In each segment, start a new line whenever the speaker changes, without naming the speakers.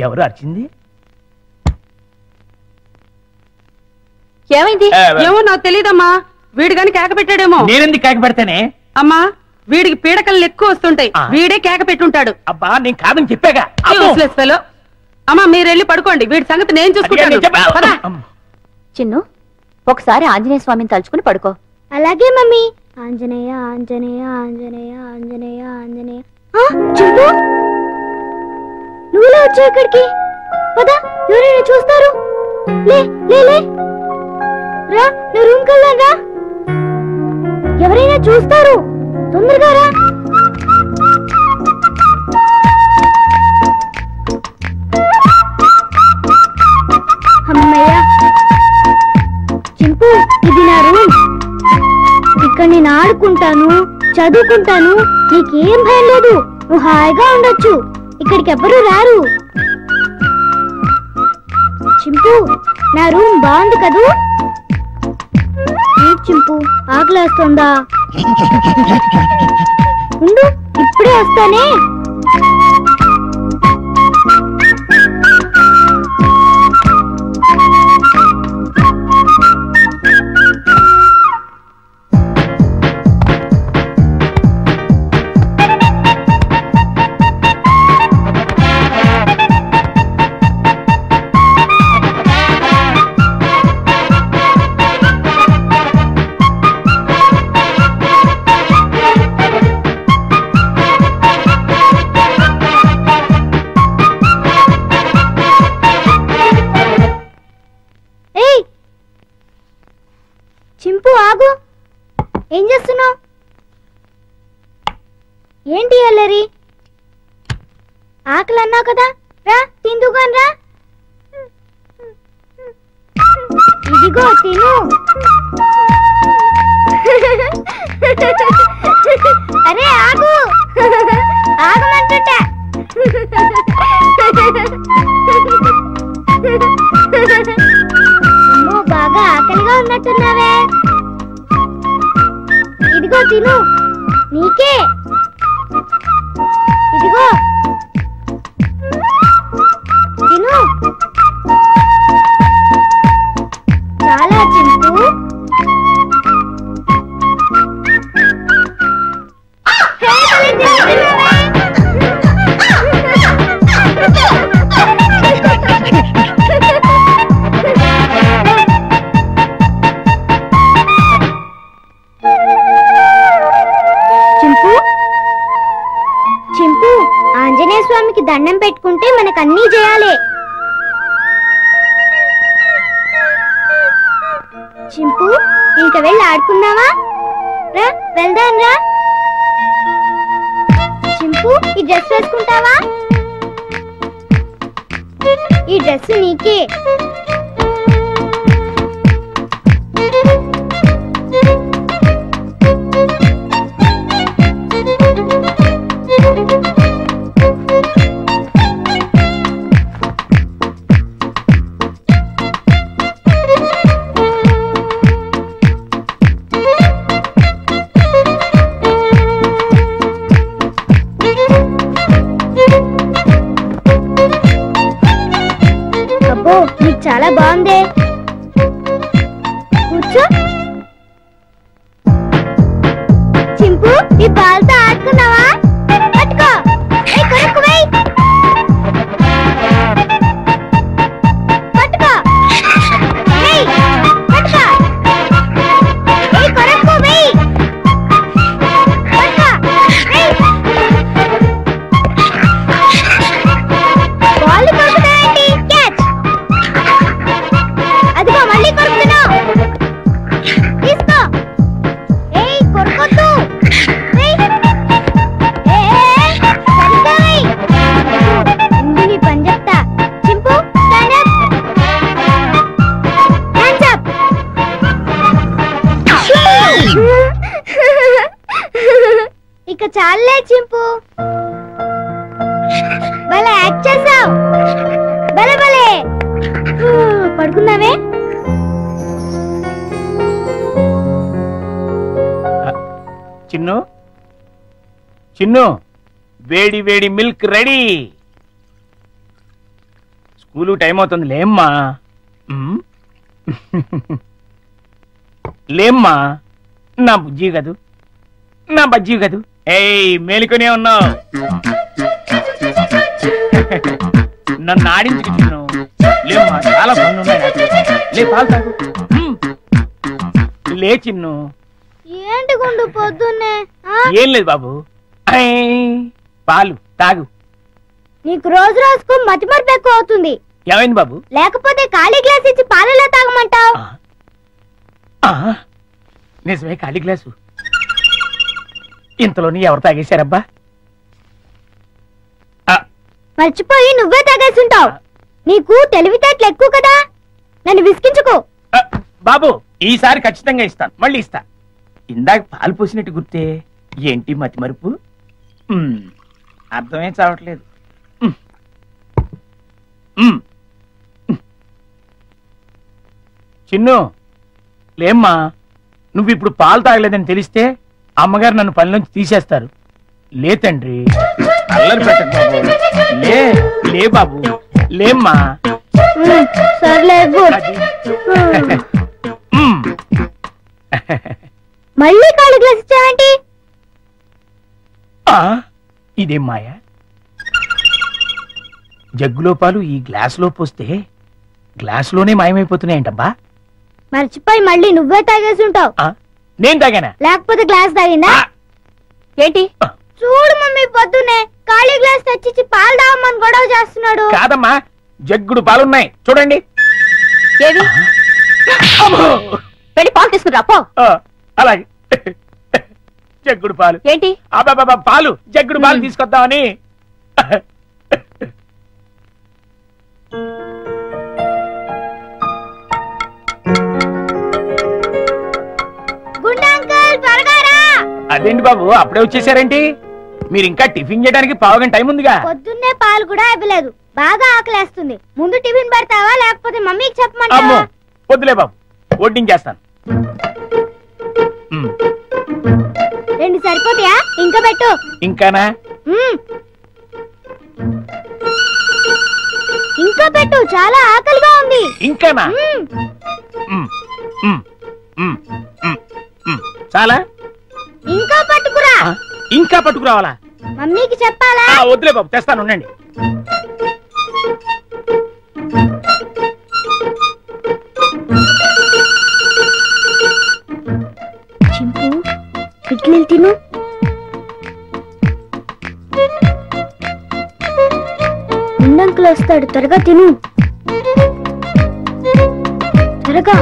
ఎవరు అరిచింది?
ఏమైంది?
ఏమో నాకు తెలియదమ్మా. వీడు గాని కేక పెట్టాడేమో.
నేనెందుకు కేక పెడతానే?
అమ్మా వీడికి పీడకలు ఎక్కువ వస్తుంటాయి. వీడే కేక పెట్టుంటాడు.
అబ్బా నేను కాదని చెప్పాగా.
అమ్మా మీరు వెళ్ళి పడుకోండి. వీడి సంగతి నేను చూసుకుంటాను.
చిన్ను ఒకసారి ఆంజనేయ స్వామిని తలుచుకుని పడుకో.
అలాగే మమ్మీ. ఆంజనేయ ఆంజనేయ ఆంజనేయ ఆంజనేయ ఆంజనేయ. చింపు నువ్వులా వచ్చావు ఇక్కడికి? పద ఎవరైనా చూస్తారు. లే లే లే రా, నువ్వు రూమ్ కెళ్ళా రా. ఎవరైనా చూస్తారు, తొందరగా రా. అమ్మయ్య చింపు, ఇది నా రూమ్. ఇక్కడ నేను ఆడుకుంటాను, చదువుకుంటాను. నీకేం భయం లేదు. నువ్వు హాయిగా ఉండొచ్చు. ఇక్కడికి ఎవ్వరూ రారు. చింపు నా రూమ్ బాగుంది కదూ? చింపు ఆకలేస్తుందా? ఉండు ఇప్పుడే వస్తానే. చింపు ఆగు. ఏం చేస్తున్నావు? ఏంటి అల్లరి? ఆకలి అన్నావు కదా, రా తిందుగాని రా. ఇదిగో తిను. అరే ఆగు, ఆగమంటుంటా. అమ్మో బాగా ఆకలిగా ఉన్నట్టున్నావే. ఇదిగో తిను, నీకే. ఇదిగో తిను. చాలా చింపు. చింపు ఆంజనేయ స్వామికి దండం పెట్టుకుంటే మనకు అన్నీ చేయాలి. చింపు ఇంకా వెళ్ళి ఆడుకుందామా? రా వెళ్దాం రా. చింపు ఈ డ్రెస్ వేసుకుంటావా? ఈ డ్రెస్ నీకే. అబ్బో నీకు చాలా బాగుందే. కూర్చో. చింపు ఈ బాల్తో ఆడుకున్నావా? పట్టుకో. కొరకు వెయ్. పట్టుకో. వెయ్. పట్టుకో. కొరకు వెయ్. పట్టుకో. వెయ్. బాల్ కొరుకుతావేంటి? క్యాచ్. అదిగో మళ్ళీ కొరుకుతున్నావు. తీసుకో. ఏయ్ కొరకొద్దు. నీ పని చెప్తా. చింపు స్టాండ్ అప్. Hands up. ఇక చాలే చింపు. భలే యాక్ట్ చేసావు. భలే భలే. పడుకున్నావే?
చిన్ను చిన్ను వేడి వేడి మిల్క్ రెడీ. స్కూలు టైం అవుతుంది లేమ్మా. లేమ్మా, నా బుజ్జి కదూ, నా బజ్జీ కదూ. ఏయ్ మేలుకొనే ఉన్నావు, నన్ను ఆడించుకుంటున్నావు. లేమ్మా, చాలా పనులు ఉన్నాయి నాకు. లే పాలు తాగు. లే చిన్ను.
ఏంటి గుండు పొద్దున్నే?
ఏం లేదు బాబు, పాలు తాగు.
నీకు రోజు రోజుకు మతిమరుపు ఎక్కువ అవుతుంది.
ఏమైంది బాబు?
లేకపోతే ఖాళీ గ్లాస్ ఇచ్చి పాలలో తాగమంటావు.
నిజమే, ఖాళీ గ్లాసు. ఇంతలోని ఎవరు తాగేశారబ్బా?
మర్చిపోయి నువ్వే తాగేస్తుంటావు. నీకు తెలివితేటలు ఎక్కువ కదా, నన్ను విసిగించుకో.
బాబు, ఈసారి ఖచ్చితంగా ఇస్తాను, మళ్ళీ ఇస్తా. ఇందాక పాలు పోసినట్టు గుర్తే. ఏంటి మతి మరుపు? అర్థమే చావట్లేదు. చిన్ను లేమ్మా, నువ్వు ఇప్పుడు పాలు తాగలేదని తెలిస్తే అమ్మగారు నన్ను పనిలోంచి తీసేస్తారు. లే తండ్రి, అల్లరి పెట్టకు బాబు. లే లే బాబు, లేమ్మా.
సర్లే, మళ్ళీ ఖాళీ గ్లాస్ ఇచ్చావేంటి?
ఇదేం మాయా? జగ్గులో పాలు ఈ గ్లాసులో పోస్తే గ్లాసులోనే మాయమైపోతున్నాయంటబ్బా.
మర్చిపోయి మళ్ళీ నువ్వే తాగేసి ఉంటావు.
నేను తాగానా?
లేకపోతే గ్లాస్ తాగిందా?
ఏంటి?
చూడు మమ్మీ, పొద్దునే ఖాళీ గ్లాస్ తెచ్చిచ్చి పాలు తాగమని గొడవ చేస్తున్నాడు.
కాదమ్మా, జగ్గుడు పాలున్నాయి చూడండి.
ఏవి? వెళ్ళి పాలు తీసుకురా పో.
అలాగే. జగ్గుడు పాలు
ఏంటి?
అబ్బాబా, పాలు, జగ్గుడు పాలు తీసుకొద్దామని. అదేంటి బాబు, అప్పుడే వచ్చేసారేంటి? మీరు ఇంకా టిఫిన్ చేయడానికి పావుగంట టైం ఉందిగా.
పొద్దున్నే పాలు కూడా ఇవ్వలేదు, బాగా ఆకలేస్తుంది. ముందు టిఫిన్ పెడతావా లేకపోతే మమ్మీకి చెప్పమంటావా?
అమ్మో వద్దులే బాబు, వడ్డించేస్తాను.
2 సరిపోతాయా? ఇంకా పెట్టు.
ఇంకానా?
ఇంకా పెట్టు, చాలా ఆకలిగా ఉంది.
ఇంకానా? చాలా?
ఇంకా పట్టుకురా.
ఇంకా పట్టుకురావాలా?
మమ్మీకి చెప్పాలా?
వద్దులే బాబు, తెస్తాను ఉండండి.
చింపు, ఇడ్లీలు తిను. ఉండంకులు వస్తాడు, త్వరగా తిను. త్వరగా.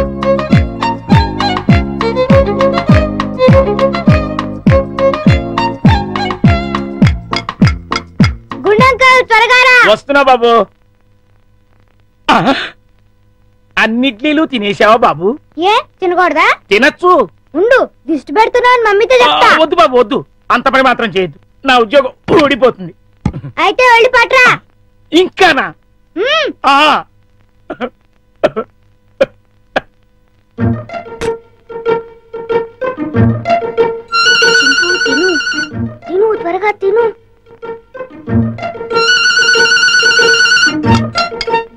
గుండంకల్, త్వరగా రా.
వస్తున్నా బాబు. అన్నిట్లీలు తినేసావా బాబు?
ఏ తినకూడదా?
తినచ్చు.
ఉండు, దిష్టి పెడుతున్నావు మమ్మీతో చెప్తా.
వద్దు బాబు వద్దు, అంత పని మాత్రం చేయొద్దు, నా ఉద్యోగం ఊడిపోతుంది.
అయితే వెళ్ళి పట్రా.
ఇంకానా?
తిను తిను, త్వరగా తిను.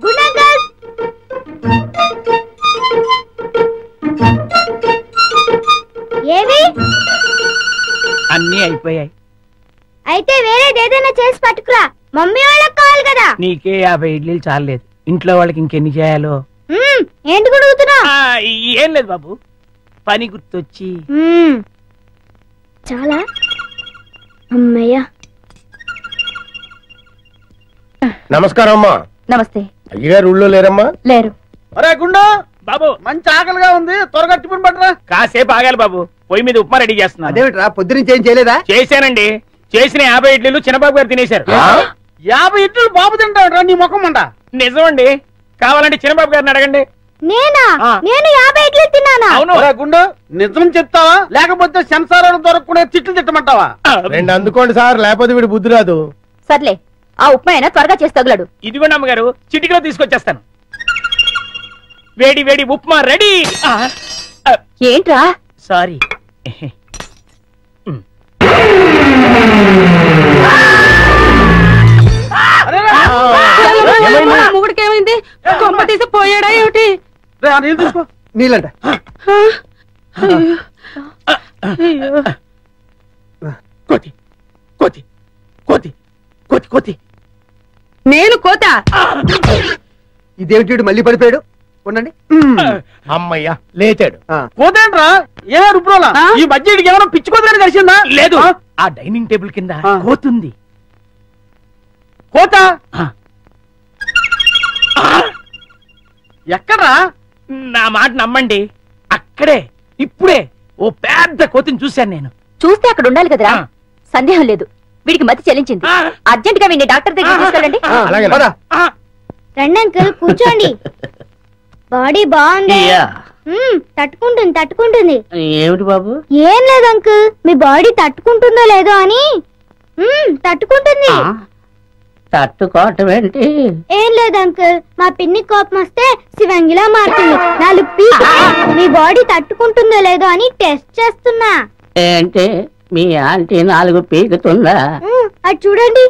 గుండంకల్, ఏవి?
అన్నీ అయిపోయాయి.
అయితే వేరేదేదైనా చేసి పట్టుకురా, మమ్మీ వాళ్ళకి కావాలి కదా.
నీకే 50 ఇడ్లీలు చాలేదు, ఇంట్లో వాళ్ళకి ఇంకెన్ని చేయాలో.
ఏంటి గుడుగుతున్నా?
ఏం లేదు బాబు, పని గుర్తొచ్చి.
చాలా. అమ్మయ్యా.
నమస్కారం అమ్మా.
నమస్తే.
అయ్యగారు ఊళ్ళో లేరమ్మా?
లేరు.
అరే గుండు
బాబు,
మంచి ఆకలిగా ఉంది, త్వరగా టిఫిన్ పట్టరా.
కాసేపు ఆగాలి బాబు, పొయ్యి మీద ఉప్మా రెడీ చేస్తున్నా.
అదేమిట్రా, పొద్దునుంచి ఏం చేయలేదా?
చేశానండి, చేసిన 50 ఇడ్లీలు చిన్నబాబు గారు తినేశారు.
50 ఇడ్లీలు బాబు తింటావుట్రా, నీ ముఖం మంట.
నిజమండి, కావాలంటే చిన్నబాబు గారిని అడగండి.
నేనా? నేను 50 ఇడ్లీలు తిన్నానా?
అవును.
గుండు నిజం చెప్తావా లేకపోతే సెన్సారాలు దొరకకుండా తిట్లు తిట్టమంటావా?
2 అందుకోండి సార్, లేకపోతే వీడు బుద్ధి రాదు.
సర్లే, ఆ ఉప్మా అయినా త్వరగా చేసి తగులాడు.
ఇదిగోండి అమ్మగారు, చిటికలో తీసుకొచ్చేస్తాను. వేడి వేడి ఉప్మా రెడీ.
ఏంట్రా?
సారీ.
మొగుడికి ఏమైంది? కొంప తీసి పోయాడా ఏమిటి?
రే, ఆ నీళ్ళు తీసుకో.
నీళ్ళంట.
అయ్యో.
కోతి కోతి కోతి కోతి కోతి.
నేను కోత.
ఇదేమిటి మళ్ళీ పడిపోయాడు? ఉండండి.
అమ్మయ్యా లేచాడు.
పోతేంట్రా ఏ రుబ్రోలా
ఆ?
ఈ మధ్య వీడికి ఏమైనా పిచ్చి కోతని కలిసిందా?
లేదు,
ఆ?
ఆ డైనింగ్ టేబుల్ కింద
ఆ.
కోతుంది.
కోత
ఆ.
ఎక్కడ్రా?
నా మాట నమ్మండి, అక్కడే ఇప్పుడే ఓ పెద్ద కోతిని చూశాను నేను.
చూస్తే అక్కడ ఉండాలి కదరా.
ఆ.
సందేహం లేదు, వీడికి మతి చెల్లించింది.
ఆ.
అర్జెంట్ గా వీడిని డాక్టర్ దగ్గర తీసుకెళ్ళండి.
అలాగే
పద.
ఆ,
రండి అంకుల్ కూర్చోండి. బాడీ బాగుంది. తట్టుకుంటుంది తట్టుకుంటుంది.
ఏమిటి బాబు?
ఏం లేదు అంకుల్, మీ బాడీ తట్టుకుంటుందో లేదో అని. తట్టుకుంటుంది.
తట్టుకోవటం ఏంటి?
ఏం లేదు అంకుల్, మా పిన్ని కోపం వస్తే శివంగిలా మారుతుంది. 4 పీకి మీ బాడీ తట్టుకుంటుందో లేదో అని టెస్ట్ చేస్తున్నా.
ఏంటి మీ ఆంటీ 4 పీకుతుందా?
అది చూడండి.